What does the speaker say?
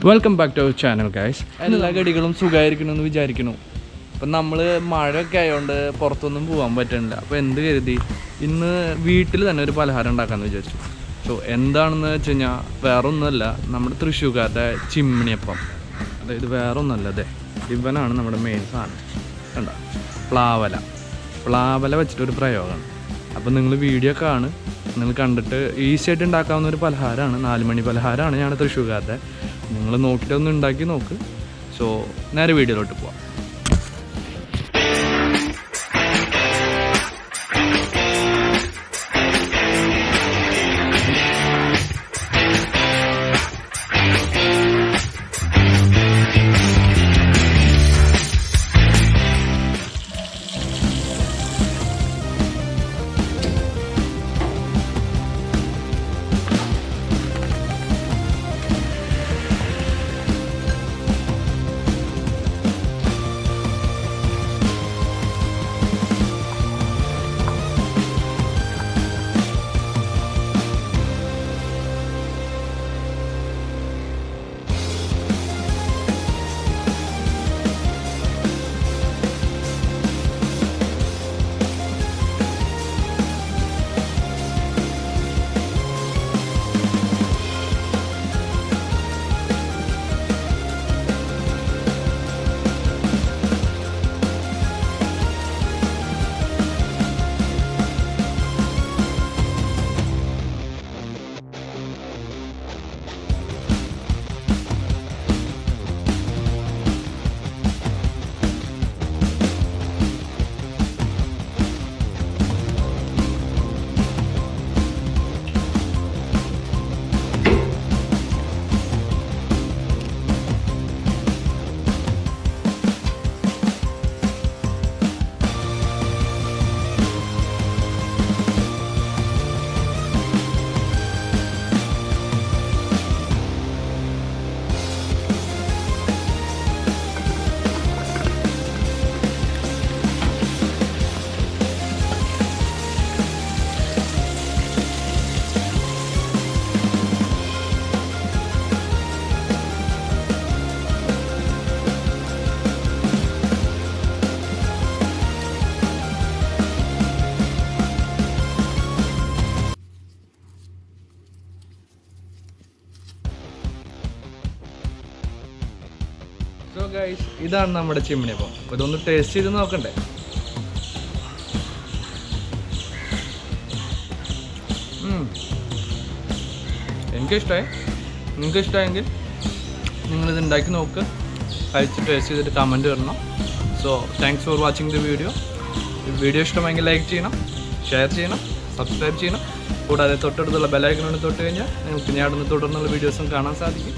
Welcome back to our channel guys. എല്ലാ കടികളും സുഖമായിരിക്കണമെന്ന് വിചാരിക്കുന്നു. അപ്പം നമ്മൾ മഴയൊക്കെ ആയതുകൊണ്ട് പുറത്തൊന്നും പോകാൻ പറ്റുന്നില്ല. അപ്പോൾ എന്ത് കരുതി ഇന്ന് വീട്ടിൽ തന്നെ ഒരു പലഹാരം ഉണ്ടാക്കാമെന്ന് വിചാരിച്ചു. സോ എന്താണെന്ന് വെച്ച് കഴിഞ്ഞാൽ വേറെ ഒന്നുമല്ല, നമ്മുടെ തൃശ്ശൂർക്കാരുടെ ചിമ്മിണിയപ്പം. അതായത് വേറെ ഒന്നുമല്ല, അതെ ഇവനാണ് നമ്മുടെ മെയിൻ സാധനം. കണ്ട പ്ലാവല വെച്ചിട്ടൊരു പ്രയോഗമാണ്. അപ്പോൾ നിങ്ങൾ വീഡിയോ കാണും, നിങ്ങൾ കണ്ടിട്ട് ഈസി ആയിട്ട് ഉണ്ടാക്കാവുന്ന ഒരു പലഹാരമാണ്. 4 മണി പലഹാരമാണ് ഞാൻ തൃശ്ശൂർക്കാരുടെ. നിങ്ങൾ നോക്കിയിട്ടൊന്ന് ഉണ്ടാക്കി നോക്ക്. സോ നേരെ വീഡിയോയിലോട്ട് പോവാം. സോ ഗൈസ്, ഇതാണ് നമ്മുടെ ചിമ്മിണിയപ്പം. അപ്പോൾ ഇതൊന്ന് ടേസ്റ്റ് ചെയ്ത് നോക്കണ്ടേ? എനിക്കിഷ്ടമായി. നിങ്ങൾക്ക് ഇഷ്ടമായെങ്കിൽ നിങ്ങളിത് ഉണ്ടാക്കി നോക്ക്, കഴിച്ച് ടേസ്റ്റ് ചെയ്തിട്ട് കമൻറ്റ് തരണം. So thanks for watching the video. Video ഇഷ്ടമായെങ്കിൽ ലൈക്ക് ചെയ്യണം, ഷെയർ ചെയ്യണം, സബ്സ്ക്രൈബ് ചെയ്യണം. കൂടാതെ തൊട്ടടുത്തുള്ള ബെല്ലൈക്കൺ തൊട്ട് കഴിഞ്ഞാൽ നിങ്ങൾക്ക് ഞാൻ തുടർന്നുള്ള വീഡിയോസും കാണാൻ സാധിക്കും.